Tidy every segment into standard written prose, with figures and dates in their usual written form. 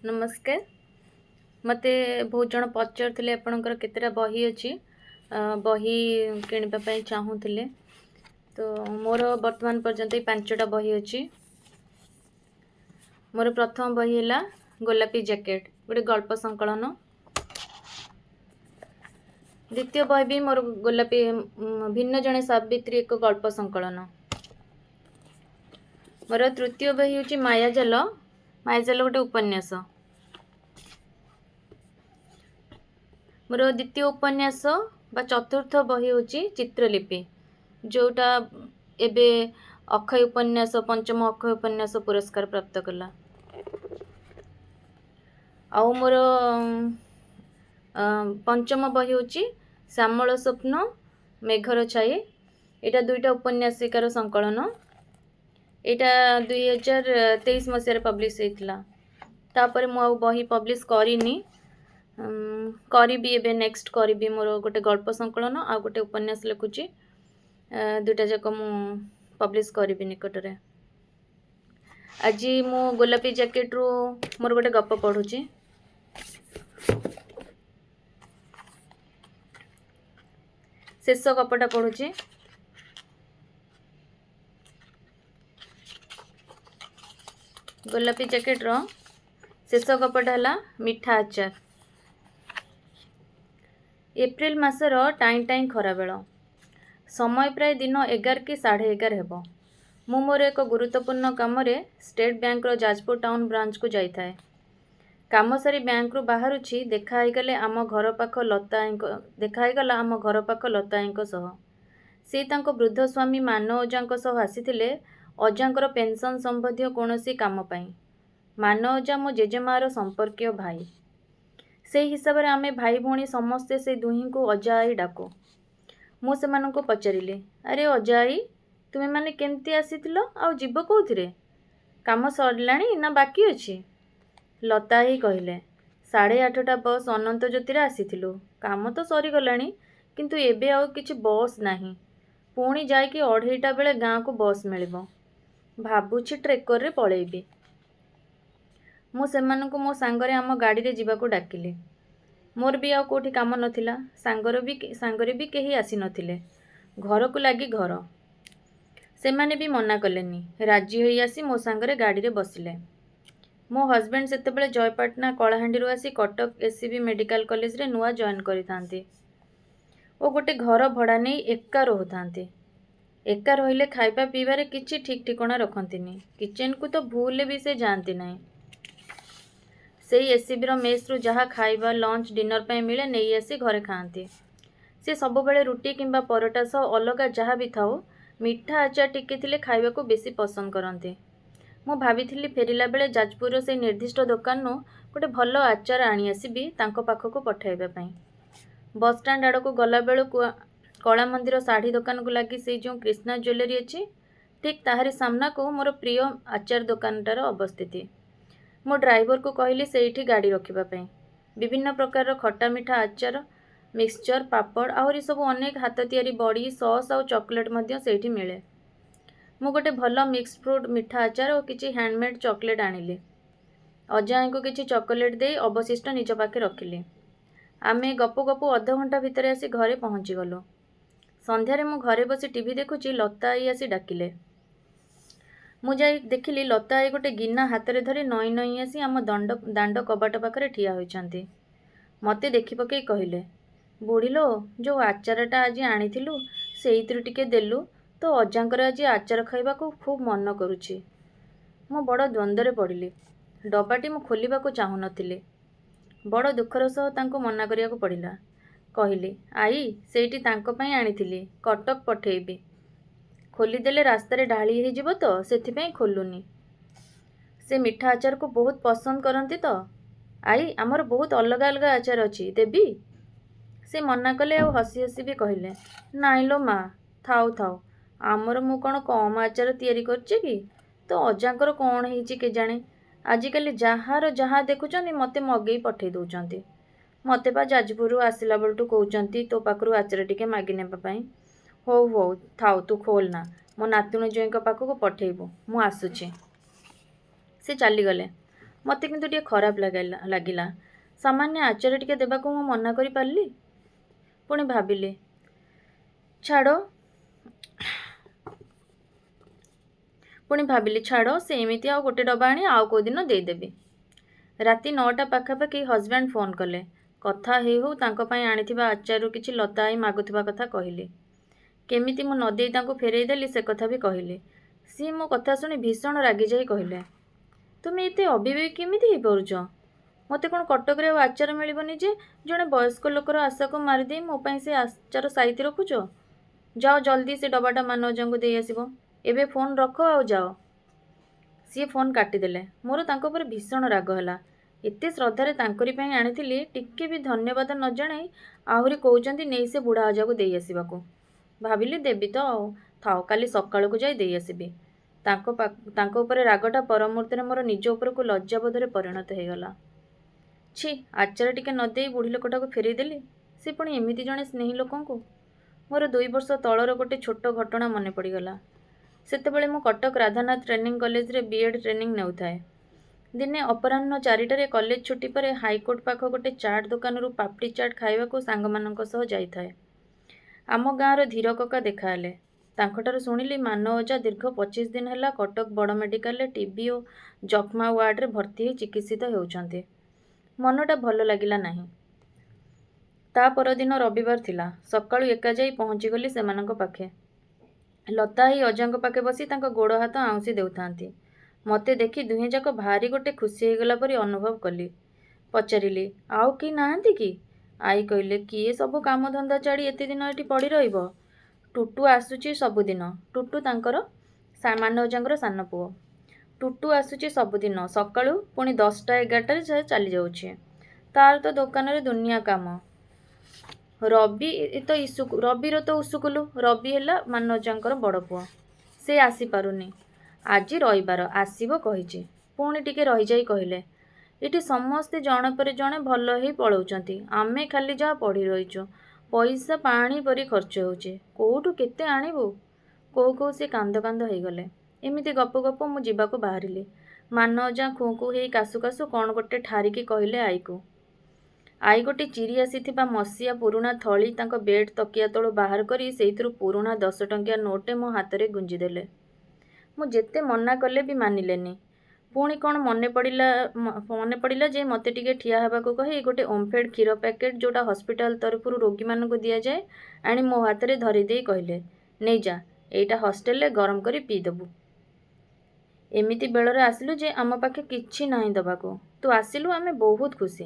नमस्कार। मते बहुत जन पचार आपणकर केतेटा बही अच्छी बही किणापी चाहूले तो मोर वर्तमान पर्यंत 5टा बही अच्छी। मोर प्रथम बही है गोलापी जैकेट गोटे गल्प संकलन। द्वितीय बही भी मोर गोलापी भिन्न जने सावित्री एक गल्प संकलन। मोर तृतीय बही हूँ मायाजाल गोटे उपन्यास। मोर द्वितीय उपन्यास बा चतुर्थ बही हूँ चित्रलिपि जोटा एबे अक्षय उपन्यास पंचम अक्षय उपन्यास पुरस्कार प्राप्त कला। आउ मोर पंचम बही हूँ श्यामल स्वप्न मेघर छाई। एटा 2टा उपन्यासिकार संकलन। एटा 2023 मसीह पब्लिश होता। तापर मु आउ बही पब्लिश करिनी करी एबे नेक्स्ट करी मोर गोटे गल्प संकलन आ गोटे उपन्यास लिखुची 2टा जाक मु पब्लिश करी निकटरे। आज मु गोलापी जैकेट रु मोर गोटे गप पढ़ुची। शेष गपटा पढ़ुची। गोलापी जैकेट रो शेष गपटा है मिठा आचार। एप्रिल मासर टाइम टाइम खरा बेल समय प्राय दिन 11 कि 11:30 हेब। मु मोर एक गुरुत्वपूर्ण काम स्टेट बैंक रो जाजपुर टाउन ब्रांच को जाइए। काम सारी बैंक रु बाहरुछि देखाईगले आम घर पाख देखाईगला आम घर पाख लताईंक सह। से तांको वृद्ध स्वामी मान अजांक सह आसीथिले अजांकर पेंशन संबंधी कोनोसी काम पाई। मान अजा मो जेजेमार संपर्कीय भाई। से हिसाब रे आमे भाई भौणी समस्ते से दुही को अजा आई डाको। मु सेमानंको पचारिले अरे अजा आई तुमे माने केमती आसीथिलो आउ जीव कोउथिरे काम सरलाणी ना बाकी अछि। लता ही कहले 8:30 बस अनंत ज्योति आसीथिलु काम तो सरी गलाणी किंतु एबे आउ किछि बस नाही। पुणी जाइकी 2:30 बेले गाँ को बस मिलिबो। भाबुछि ट्रेकर रे पळेइबी। मु सेमानंको मो सांगरे आम गाड़ी रे जीवाको डाकिले। मोर भी आउ कोठी काम नथिला। सांगरे भी केही आसी नथिले। घर को लागी घर सेमाने भी मना कलेनी राजी होई आसी मो सांगरे गाड़ी रे बसिले। मो हस्बैंड सेतेबेले जयपाटना कलाहांडी रु आसी कटक एससीबी मेडिकल कॉलेज रे नुआ जॉइन करिथांती ओ गोटे घर भड़ा नहीं एका रोहतांती। एका रहिले खाइबा पीबारे किछि ठीक ठिकणा रखंतिनी। किचन को तो भूले भी से जानती नहीं। सेई एससीबी रो मेस रु जहा खाइबा लंच डिनर पे मिले नहीं आसी घरे खांती। से सब बेले रुटी किंबा परोटा सह अलगा जहा भी थाओ मिठा आचार टिके थिले खाइबा को बेसी पसंद करंती। मु भाविथिली फेरिला बेले जाजपुर से निर्दिष्ट दुकान नु गोटे भल आचार आनी आसीबी तांको पाखको पठाइबा पई। बस स्टैंड आड़ को गला बेलू कला मंदिर साड़ी दुकान को लगी से जो कृष्णा ज्वेलरी अच्छी ठीक ताहारी सामना को मोर प्रिय आचार दुकानटार अवस्थिति। मो ड्राइवर को कहली सेठी गाड़ी रखिबा विभिन्न प्रकार खट्टा मिठा आचार मिक्सचर पापड़ आहरी सब अनेक हाथ तियारी बड़ी सॉस और चॉकलेट मध्य सेठी मिले। मु गोटे भल मिक्स फ्रूट मिठा आचार और किछि हैंडमेड चॉकलेट आनिली। अजाई को किछि चॉकलेट दे अवशिष्ट निज पाखे रखिली। आमे गपु गपु अध घंटा भितर आसी घरे पहुँची गलु। संध्यारे मु घरे बसी टीवी देखुची लता आई आसी डाकिले। मु जाई देखिली लता आई गोटे गिना हाथ रे धरी नई नई आसी आम दांड कबाट पाखरे ठिया होइछंती। मते देखि पकेई कहिले बुढ़ीलो जो आचारटा आज आनिथिलु सेइथिरु टिके देलु तो अजांकर आज आचार खाइबा को खूब मन करुछि। मु बड़ द्वंद्वरे पड़िली। डबाटी मु खोलिबाको चाहू नथिले। बड़ दुखर सह तांको मना करियाको पड़िला। कहली आई सेठी तांको पई आनिथिली कटक पठेइबी। खोलीदेले रास्तारे ढाली ही जीवो तो सेथिपई खोलुनी। से मिठा आचार को बहुत पसंद करंती तो आई आमर बहुत अलग अलग आचार अछि देबी। से मना कले और हसी हसी भी कहले नाई लो माँ थाउ थाउ आमर मु कौन कम आचार तैयारी करछि कि तो अजांकर कौन हेछि के जाने आजिकल जहार जहाँ देखुचंती मते मगेई पठे दउचंती। मते बा जाजपुर आसिला बेलटू कहउचंती तो पाखरु आचार टिके मागी नेबा पई। हो हो थाउ तू खोल ना मो नातुणी जोईक पाखक पठेइबु मु आसुछि। से चली गले। ମୋତେ କିନ୍ତୁ ଟିକେ ଖରାପ ଲାଗିଲା। ସାମାନ୍ୟ ଆଚାର ଟିକେ ଦେବାକୁ ମୁଁ ମନା କରିପାରିଲି? ପୁଣି ଭାବିଲି, ଛାଡ଼ ସେ ଏମିତି ଆଉ ଗୋଟେ ଡବା ଆଣି ଆଉ କେଉଁ ଦିନ ଦେଇଦେବି। ରାତି 9ଟା ପାଖାପାଖି ହଜବ୍ୟାଣ୍ଡ ଫୋନ୍ କଲେ। କଥା ହେଉ ତାଙ୍କ ପାଇଁ ଆଣିଥିବା ଆଚାରରୁ କିଛି ଲତା ଆଇ ମାଗୁଥିବା କଥା କହିଲି। କେମିତି ମୁଁ ନ ଦେଇ ତାଙ୍କୁ ଫେରେଇ ଦେଲି ସେ କଥା ବି କହିଲି। ସିଏ ମୋ କଥା ଶୁଣି ଭୀଷଣ ରାଗିଯାଇ କହିଲେ, ତୁମେ ଏତେ ଅବିବେକୀ କେମିତି ହେଇପାରୁଛ? ମୋତେ କ'ଣ କଟକରେ ଆଉ ଆଚାର ମିଳିବନି ଯେ ଜଣେ ବୟସ୍କ ଲୋକର ଆଶାକୁ ମାରିଦେଇ ମୋ ପାଇଁ ସେ ଆଚାର ସାଇତି ରଖୁଛ? ଯାଅ ଜଲ୍ଦି ସେ ଡବାଟା ମାନବଜାଙ୍କୁ ଦେଇ ଆସିବ। ଏବେ ଫୋନ୍ ରଖ ଆଉ ଯାଅ। ସିଏ ଫୋନ୍ କାଟିଦେଲେ। ମୋର ତାଙ୍କ ଉପରେ ଭୀଷଣ ରାଗ ହେଲା। ଏତେ ଶ୍ରଦ୍ଧାରେ ତାଙ୍କରି ପାଇଁ ଆଣିଥିଲି, ଟିକେ ବି ଧନ୍ୟବାଦ ନ ଜଣାଇ ଆହୁରି କହୁଛନ୍ତି ନେଇ ସେ ବୁଢ଼ା ଅଜାକୁ ଦେଇ ଆସିବାକୁ। ଭାବିଲି ଦେବି ତ ଆଉ, ଥାଉ କାଲି ସକାଳକୁ ଯାଇ ଦେଇ ଆସିବି। ତାଙ୍କ ଉପରେ ରାଗଟା ପରମୁହୂର୍ତ୍ତରେ ମୋର ନିଜ ଉପରକୁ ଲଜ୍ଜାବୋଧରେ ପରିଣତ ହୋଇଗଲା। ଛି, ଆଚାର ଟିକେ ନ ଦେଇ ବୁଢ଼ୀ ଲୋକଟାକୁ ଫେରେଇ ଦେଲି, ସେ ପୁଣି ଏମିତି ଜଣେ ସ୍ନେହୀ ଲୋକଙ୍କୁ। ମୋର 2 ବର୍ଷ ତଳର ଗୋଟେ ଛୋଟ ଘଟଣା ମନେ ପଡ଼ିଗଲା। ସେତେବେଳେ ମୁଁ କଟକ ରାଧାନାଥ ଟ୍ରେନିଂ କଲେଜରେ B.Ed ଟ୍ରେନିଂ ନେଉଥାଏ। ଦିନେ ଅପରାହ୍ନ 4ଟାରେ କଲେଜ ଛୁଟି ପରେ ହାଇକୋର୍ଟ ପାଖ ଗୋଟେ ଚାଟ୍ ଦୋକାନରୁ ପାପଡ଼ି ଚାଟ୍ ଖାଇବାକୁ ସାଙ୍ଗମାନଙ୍କ ସହ ଯାଇଥାଏ। ଆମ ଗାଁର ଧୀର କକା ଦେଖାହେଲେ। ତାଙ୍କଠାରୁ ଶୁଣିଲି ମାନ ଅଜା ଦୀର୍ଘ 25 ଦିନ ହେଲା କଟକ ବଡ଼ ମେଡ଼ିକାଲରେ TB ଓ ଯକ୍ଷ୍ମା ୱାର୍ଡ଼ରେ ଭର୍ତ୍ତି ହୋଇ ଚିକିତ୍ସିତ ହେଉଛନ୍ତି। ମନଟା ଭଲ ଲାଗିଲା ନାହିଁ। ତା ପରଦିନ ରବିବାର ଥିଲା। ସକାଳୁ ଏକା ଯାଇ ପହଞ୍ଚିଗଲି ସେମାନଙ୍କ ପାଖେ। ଲତା ଆଇ ଅଜାଙ୍କ ପାଖେ ବସି ତାଙ୍କ ଗୋଡ଼ ହାତ ଆଉଁସି ଦେଉଥାନ୍ତି। ମୋତେ ଦେଖି ଦୁହେଁଯାକ ଭାରି ଗୋଟେ ଖୁସି ହେଇଗଲା ପରି ଅନୁଭବ କଲି। ପଚାରିଲି, ଆଉ କେହି ନାହାନ୍ତି କି? ଆଈ କହିଲେ, କିଏ ସବୁ କାମଧନ୍ଦା ଛାଡ଼ି ଏତେ ଦିନ ଏଠି ପଡ଼ି ରହିବ? ଟୁଟୁ ଆସୁଛି ସବୁଦିନ। ଟୁଟୁ ତାଙ୍କର ମାନ ଅଜାଙ୍କର ସାନ ପୁଅ। ଟୁଟୁ ଆସୁଛି ସବୁଦିନ ସକାଳୁ, ପୁଣି 10ଟା 11ଟାରେ ଚାଲିଯାଉଛି। ତାର ତ ଦୋକାନରେ ଦୁନିଆ କାମ। ରବିର ତ ଉସୁକୁଲୁ। ରବି ହେଲା ମାନ ଅଜାଙ୍କର ବଡ଼ ପୁଅ। ସେ ଆସିପାରୁନି। ଆଜି ରବିବାର, ଆସିବ କହିଛି। ପୁଣି ଟିକେ ରହିଯାଇ କହିଲେ, ଏଠି ସମସ୍ତେ ଜଣେ ପରେ ଜଣେ ଭଲ ହେଇ ପଳଉଛନ୍ତି। ଆମେ ଖାଲି ଯାହା ପଡ଼ି ରହିଛୁ। ପଇସା ପାଣି ପରି ଖର୍ଚ୍ଚ ହେଉଛି। କୋଉଠୁ କେତେ ଆଣିବୁ? କହୁ କହୁ ସେ କାନ୍ଦ ହେଇଗଲେ। ଏମିତି ଗପ ଗପ ମୁଁ ଯିବାକୁ ବାହାରିଲି। ମାନ ଅଜା ଖୁଁ ଖୁଁ ହେଇ କାଶୁ କାଶୁ କ'ଣ ଗୋଟେ ଠାରିକି କହିଲେ ଆଈକୁ। ଆଈ ଗୋଟେ ଚିରି ଆସିଥିବା ମସିଆ ପୁରୁଣା ଥଳି ତାଙ୍କ ବେଡ୍ ତକିଆ ତଳୁ ବାହାର କରି ସେଇଥିରୁ ପୁରୁଣା 10 ଟଙ୍କିଆ ନୋଟ୍ଟେ ମୋ ହାତରେ ଗୁଞ୍ଜିଦେଲେ। ମୁଁ ଯେତେ ମନା କଲେ ବି ମାନିଲେନି। ପୁଣି କ'ଣ ମନେ ପଡ଼ିଲା ଯେ ମୋତେ ଟିକେ ଠିଆ ହେବାକୁ କହି ଗୋଟେ ଓମ୍ଫେଡ୍ କ୍ଷୀର ପ୍ୟାକେଟ୍ ଯୋଉଟା ହସ୍ପିଟାଲ ତରଫରୁ ରୋଗୀମାନଙ୍କୁ ଦିଆଯାଏ ଆଣି ମୋ ହାତରେ ଧରି ଦେଇ କହିଲେ, ନେଇଯା, ଏଇଟା ହଷ୍ଟେଲରେ ଗରମ କରି ପିଇଦେବୁ। ଏମିତି ବେଳରେ ଆସିଲୁ ଯେ ଆମ ପାଖେ କିଛି ନାହିଁ ଦେବାକୁ। ତୁ ଆସିଲୁ, ଆମେ ବହୁତ ଖୁସି।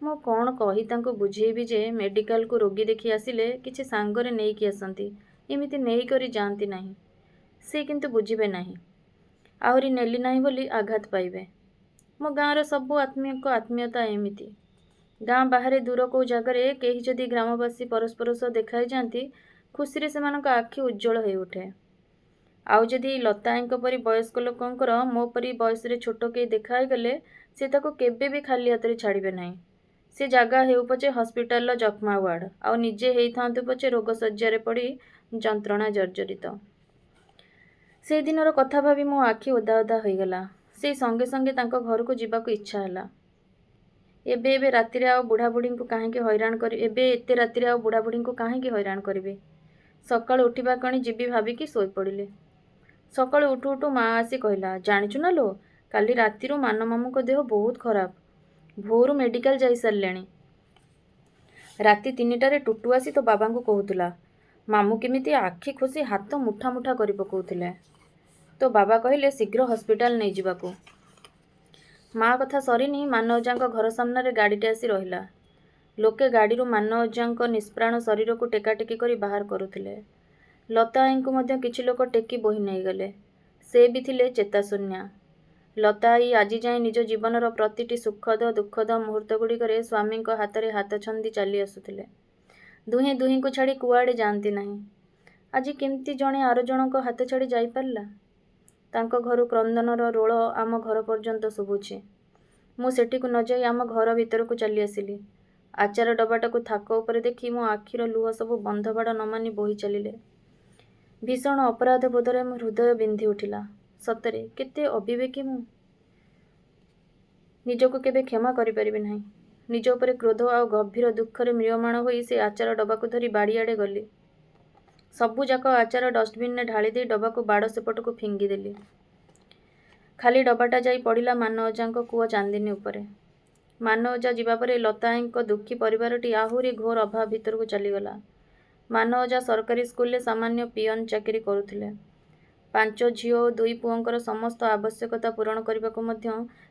ମୁଁ କ'ଣ କହି ତାଙ୍କୁ ବୁଝେଇବି ଯେ ମେଡ଼ିକାଲକୁ ରୋଗୀ ଦେଖି ଆସିଲେ କିଛି ସାଙ୍ଗରେ ନେଇକି ଆସନ୍ତି, ଏମିତି ନେଇକରି ଯାଆନ୍ତି ନାହିଁ। ସେ କିନ୍ତୁ ବୁଝିବେ ନାହିଁ। ଆହୁରି ନେଲି ନାହିଁ ବୋଲି ଆଘାତ ପାଇବେ। ମୋ ଗାଁର ସବୁ ଆତ୍ମୀୟଙ୍କ ଆତ୍ମୀୟତା ଏମିତି। ଗାଁ ବାହାରେ ଦୂର କେଉଁ ଜାଗାରେ କେହି ଯଦି ଗ୍ରାମବାସୀ ପରସ୍ପର ସହ ଦେଖା ହେଇଯାଆନ୍ତି, ଖୁସିରେ ସେମାନଙ୍କ ଆଖି ଉଜ୍ଜ୍ୱଳ ହୋଇଉଠେ। ଆଉ ଯଦି ଲତା ଆଈଙ୍କ ପରି ବୟସ୍କ ଲୋକଙ୍କର ମୋ ପରି ବୟସରେ ଛୋଟ କେହି ଦେଖା ହେଇଗଲେ, ସେ ତାକୁ କେବେ ବି ଖାଲି ହାତରେ ଛାଡ଼ିବେ ନାହିଁ। ସେ ଜାଗା ହେଉ ପଛେ ହସ୍ପିଟାଲର ଯକ୍ଷ୍ମା ୱାର୍ଡ଼, ଆଉ ନିଜେ ହେଇଥାନ୍ତୁ ପଛେ ରୋଗ ଶଯ୍ୟାରେ ପଡ଼ି ଯନ୍ତ୍ରଣା ଜର୍ଜରିତ। ସେଇଦିନର କଥା ଭାବି ମୋ ଆଖି ଓଦା ଓଦା ହୋଇଗଲା। ସେଇ ସଙ୍ଗେ ସଙ୍ଗେ ତାଙ୍କ ଘରକୁ ଯିବାକୁ ଇଚ୍ଛା ହେଲା। ଏତେ ରାତିରେ ଆଉ ବୁଢ଼ାବୁଢ଼ୀଙ୍କୁ କାହିଁକି ହଇରାଣ କରିବି? ସକାଳୁ ଉଠିବା କଣି ଯିବି ଭାବିକି ଶୋଇପଡ଼ିଲି। ସକାଳୁ ଉଠୁ ଉଠୁ ମା ଆସି କହିଲା, ଜାଣିଛୁ ନା ଲୋ, କାଲି ରାତିରୁ ମାନ ମାମୁଙ୍କ ଦେହ ବହୁତ ଖରାପ। ଭୋରୁ ମେଡ଼ିକାଲ ଯାଇସାରିଲେଣି। ରାତି 3ଟାରେ ଟୁଟୁ ଆସି ତୋ ବାବାଙ୍କୁ କହୁଥିଲା। ମାମୁଁ କେମିତି ଆଖି ଖୋସି ହାତ ମୁଠା ମୁଠା କରି ପକାଉଥିଲେ। ତୋ ବାବା କହିଲେ ଶୀଘ୍ର ହସ୍ପିଟାଲ ନେଇଯିବାକୁ। ମା କଥା ସରିନି, ମାନ ଅଜାଙ୍କ ଘର ସାମ୍ନାରେ ଗାଡ଼ିଟେ ଆସି ରହିଲା। ଲୋକେ ଗାଡ଼ିରୁ ମାନ ଅଜାଙ୍କ ନିଷ୍ପ୍ରାଣ ଶରୀରକୁ ଟେକାଟେକି କରି ବାହାର କରୁଥିଲେ। ଲତା ଆଈଙ୍କୁ ମଧ୍ୟ କିଛି ଲୋକ ଟେକି ବୋହି ନେଇଗଲେ। ସେ ବି ଥିଲେ ଚେତାଶୂନ୍ୟା। ଲତା ଆଈ ଆଜି ଯାଏଁ ନିଜ ଜୀବନର ପ୍ରତିଟି ସୁଖଦ ଦୁଃଖଦ ମୁହୂର୍ତ୍ତଗୁଡ଼ିକରେ ସ୍ୱାମୀଙ୍କ ହାତରେ ହାତ ଛନ୍ଦି ଚାଲି ଆସୁଥିଲେ। ଦୁହେଁ ଦୁହିଁଙ୍କୁ ଛାଡ଼ି କୁଆଡ଼େ ଯାଆନ୍ତି ନାହିଁ। ଆଜି କେମିତି ଜଣେ ଆର ଜଣଙ୍କ ହାତ ଛାଡ଼ି ଯାଇପାରିଲା? ତାଙ୍କ ଘରୁ କ୍ରନ୍ଦନର ରୋଳ ଆମ ଘର ପର୍ଯ୍ୟନ୍ତ ଶୁଭୁଛି। ମୁଁ ସେଠିକୁ ନ ଯାଇ ଆମ ଘର ଭିତରକୁ ଚାଲି ଆସିଲି। ଆଚାର ଡବାଟାକୁ ଥାକ ଉପରେ ଦେଖି ମୋ ଆଖିର ଲୁହ ସବୁ ବନ୍ଧବାଡ଼ ନ ମାନି ବୋହି ଚାଲିଲେ। ଭୀଷଣ ଅପରାଧ ବୋଧରେ ମୋ ହୃଦୟ ବିନ୍ଧି ଉଠିଲା। ସତରେ କେତେ ଅବିବେକୀ ମୁଁ। ନିଜକୁ କେବେ କ୍ଷମା କରିପାରିବି ନାହିଁ। ନିଜ ଉପରେ କ୍ରୋଧ ଆଉ ଗଭୀର ଦୁଃଖରେ ମ୍ରିୟମାଣ ହୋଇ ସେ ଆଚାର ଡବାକୁ ଧରି ବାଡ଼ିଆଡ଼େ ଗଲି। ସବୁଯାକ ଆଚାର ଡଷ୍ଟବିନ୍ରେ ଢାଳି ଦେଇ ଡବାକୁ ବାଡ଼ ସେପଟକୁ ଫିଙ୍ଗିଦେଲି। ଖାଲି ଡବାଟା ଯାଇ ପଡ଼ିଲା ମାନ ଅଜାଙ୍କ କୂଅ ଚାନ୍ଦିନୀ ଉପରେ। ମାନ ଅଜା ଯିବା ପରେ ଲତା ଆଈଙ୍କ ଦୁଃଖୀ ପରିବାରଟି ଆହୁରି ଘୋର ଅଭାବ ଭିତରକୁ ଚାଲିଗଲା। ମାନ ଅଜା ସରକାରୀ ସ୍କୁଲରେ ସାମାନ୍ୟ ପିଅନ ଚାକିରି କରୁଥିଲେ। 5 ଝିଅ ଓ 2 ପୁଅଙ୍କର ସମସ୍ତ ଆବଶ୍ୟକତା ପୂରଣ କରିବାକୁ ମଧ୍ୟ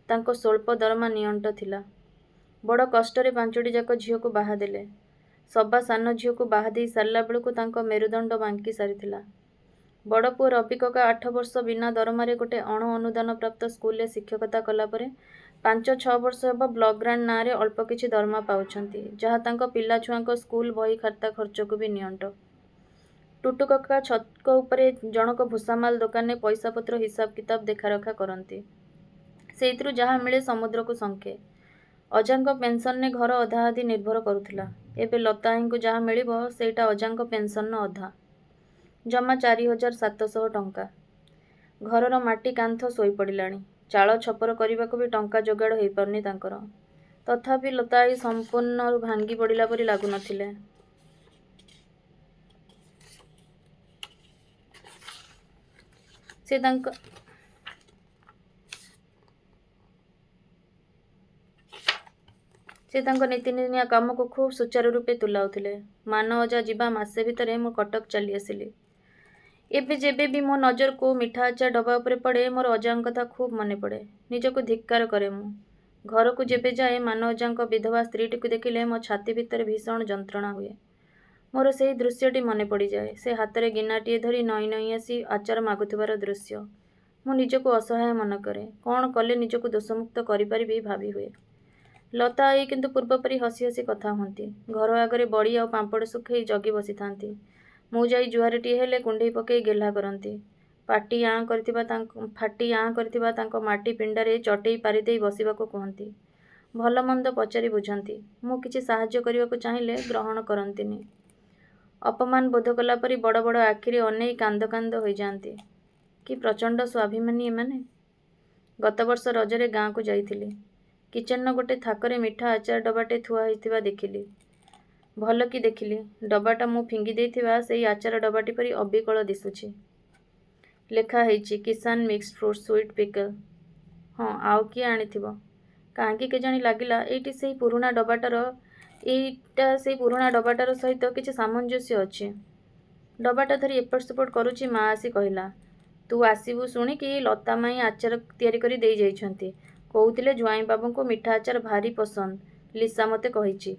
ତାଙ୍କ ସ୍ୱଳ୍ପ ଦରମା ନିଅଣ୍ଟ ଥିଲା। ବଡ଼ କଷ୍ଟରେ 5ଟି ଯାକ ଝିଅକୁ ବାହା ଦେଲେ। ସବା ସାନ ଝିଅକୁ ବାହା ଦେଇ ସାରିଲା ବେଳକୁ ତାଙ୍କ ମେରୁଦଣ୍ଡ ବାଙ୍କି ସାରିଥିଲା। ବଡ଼ ପୁଅ ରବି କକା 8 ବର୍ଷ ବିନା ଦରମାରେ ଗୋଟେ ଅଣ ଅନୁଦାନ ପ୍ରାପ୍ତ ସ୍କୁଲରେ ଶିକ୍ଷକତା କଲା ପରେ 5-6 ବର୍ଷ ହେବ ବ୍ଲକ ଗ୍ରାଣ୍ଟ ନାଁରେ ଅଳ୍ପ କିଛି ଦରମା ପାଉଛନ୍ତି, ଯାହା ତାଙ୍କ ପିଲାଛୁଆଙ୍କ ସ୍କୁଲ ବହି ଖାତା ଖର୍ଚ୍ଚକୁ ବି ନିଅଣ୍ଟ। ଟୁଟୁ କକା ଛକ ଉପରେ ଜଣକ ଭୁସାମାଲ ଦୋକାନରେ ପଇସାପତ୍ର ହିସାବ କିତାବ ଦେଖାରଖା କରନ୍ତି। ସେଇଥିରୁ ଯାହା ମିଳେ ସମୁଦ୍ରକୁ ଶଙ୍ଖେ। ଅଜାଙ୍କ ପେନ୍ସନରେ ଘର ଅଧାଅଧି ନିର୍ଭର କରୁଥିଲା। ଏବେ ଲତା ଆଈଙ୍କୁ ଯାହା ମିଳିବ ସେଇଟା ଅଜାଙ୍କ ପେନ୍ସନର ଅଧା, ଜମା 4,700 ଟଙ୍କା। ଘରର ମାଟି କାନ୍ଥ ଶୋଇପଡ଼ିଲାଣି। ଚାଳ ଛପର କରିବାକୁ ବି ଟଙ୍କା ଯୋଗାଡ଼ ହୋଇପାରୁନି ତାଙ୍କର। ତଥାପି ଲତା ଆଈ ସମ୍ପୂର୍ଣ୍ଣ ଭାଙ୍ଗି ପଡ଼ିଲା ପରି ଲାଗୁନଥିଲେ। ସେ ତାଙ୍କ ନୀତିଦିନିଆ କାମକୁ ଖୁବ୍ ସୁଚାରୁ ରୂପେ ତୁଲାଉଥିଲେ। ମାନ ଅଜା ଯିବା ମାସେ ଭିତରେ ମୁଁ କଟକ ଚାଲି ଆସିଲି। ଏବେ ଯେବେ ବି ମୋ ନଜର କୋଉ ମିଠା ଆଚାର ଡବା ଉପରେ ପଡ଼େ, ମୋର ଅଜାଙ୍କ କଥା ଖୁବ୍ ମନେ ପଡ଼େ। ନିଜକୁ ଧିକ୍କାର କରେ ମୁଁ। ଘରକୁ ଯେବେ ଯାଏ, ମାନ ଅଜାଙ୍କ ବିଧବା ସ୍ତ୍ରୀଟିକୁ ଦେଖିଲେ ମୋ ଛାତି ଭିତରେ ଭୀଷଣ ଯନ୍ତ୍ରଣା ହୁଏ। ମୋର ସେହି ଦୃଶ୍ୟଟି ମନେ ପଡ଼ିଯାଏ। ସେ ହାତରେ ଗିନାଟିଏ ଧରି ନଇଁ ନଇଁ ଆସି ଆଚାର ମାଗୁଥିବାର ଦୃଶ୍ୟ। ମୁଁ ନିଜକୁ ଅସହାୟ ମନେ କରେ। କ'ଣ କଲେ ନିଜକୁ ଦୋଷମୁକ୍ତ କରିପାରିବି ଭାବି ହୁଏ। ଲତା ଆଈ କିନ୍ତୁ ପୂର୍ବପରି ହସି ହସି କଥା ହୁଅନ୍ତି। ଘର ଆଗରେ ବଡ଼ି ଆଉ ପାମ୍ପଡ଼ ଶୁଖେଇ ଜଗି ବସିଥାନ୍ତି। ମୁଁ ଯାଇ ଜୁହାରଟିଏ ହେଲେ କୁଣ୍ଢେଇ ପକେଇ ଗେହ୍ଲା କରନ୍ତି। ଫାଟି ଆଁ କରିଥିବା ତାଙ୍କ ମାଟି ପିଣ୍ଡାରେ ଚଟେଇ ପାରିଦେଇ ବସିବାକୁ କୁହନ୍ତି। ଭଲ ମନ୍ଦ ପଚାରି ବୁଝନ୍ତି। ମୁଁ କିଛି ସାହାଯ୍ୟ କରିବାକୁ ଚାହିଁଲେ ଗ୍ରହଣ କରନ୍ତିନି। ଅପମାନ ବୋଧ କଲା ପରି ବଡ଼ ବଡ଼ ଆଖିରେ ଅନେଇ କାନ୍ଦ କାନ୍ଦ ହୋଇଯାଆନ୍ତି। କି ପ୍ରଚଣ୍ଡ ସ୍ୱାଭିମାନୀ ଏମାନେ। ଗତବର୍ଷ ରଜରେ ଗାଁକୁ ଯାଇଥିଲି। କିଚେନର ଗୋଟେ ଥାକରେ ମିଠା ଆଚାର ଡବାଟେ ଥୁଆ ହୋଇଥିବା ଦେଖିଲି। ଭଲ କି ଦେଖିଲି, ଡବାଟା ମୁଁ ଫିଙ୍ଗି ଦେଇଥିବା ସେଇ ଆଚାର ଡବାଟି ପରି ଅବିକଳ ଦିଶୁଛି। ଲେଖା ହେଇଛି କିଷାନ ମିକ୍ସଡ ଫ୍ରୁଟ୍ ସୁଇଟ୍ ପିକଲ୍। ହଁ, ଆଉ କିଏ ଆଣିଥିବ। କାହିଁକି କେଜାଣି ଲାଗିଲା ଏଇଟା ସେଇ ପୁରୁଣା ଡବାଟାର ସହିତ କିଛି ସାମଞ୍ଜସ୍ୟ ଅଛି। ଡବାଟା ଧରି ଏପଟ ସେପଟ କରୁଛି, ମା ଆସି କହିଲା, ତୁ ଆସିବୁ ଶୁଣିକି ଲତା ମାଇଁ ଆଚାର ତିଆରି କରି ଦେଇ ଯାଇଛନ୍ତି। କହୁଥିଲେ ଜ୍ୱାଇଁ ବାବୁଙ୍କୁ ମିଠା ଆଚାର ଭାରି ପସନ୍ଦ, ଲିସା ମୋତେ କହିଛି।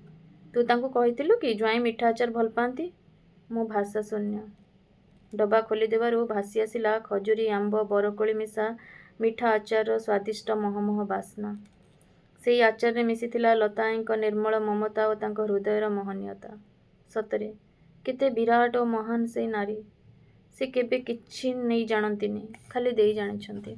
ତୁ ତାଙ୍କୁ କହିଥିଲୁ କି ଜ୍ୱାଇଁ ମିଠା ଆଚାର ଭଲ ପାଆନ୍ତି? ମୁଁ ଭାଷାଶୂନ୍ୟ। ଡବା ଖୋଲିଦେବାରୁ ଭାସି ଆସିଲା ଖଜୁରୀ, ଆମ୍ବ, ବରକୋଳି ମିଶା ମିଠା ଆଚାରର ସ୍ୱାଦିଷ୍ଟ ମହମହ ବାସ୍ନା। ସେଇ ଆଚାରରେ ମିଶିଥିଲା ଲତା ଆଈଙ୍କ ନିର୍ମଳ ମମତା ଓ ତାଙ୍କ ହୃଦୟର ମହନୀୟତା। ସତରେ କେତେ ବିରାଟ ଓ ମହାନ ସେଇ ନାରୀ। ସେ କେବେ କିଛି ନେଇ ଜାଣନ୍ତିନି, ଖାଲି ଦେଇ ଜାଣିଛନ୍ତି।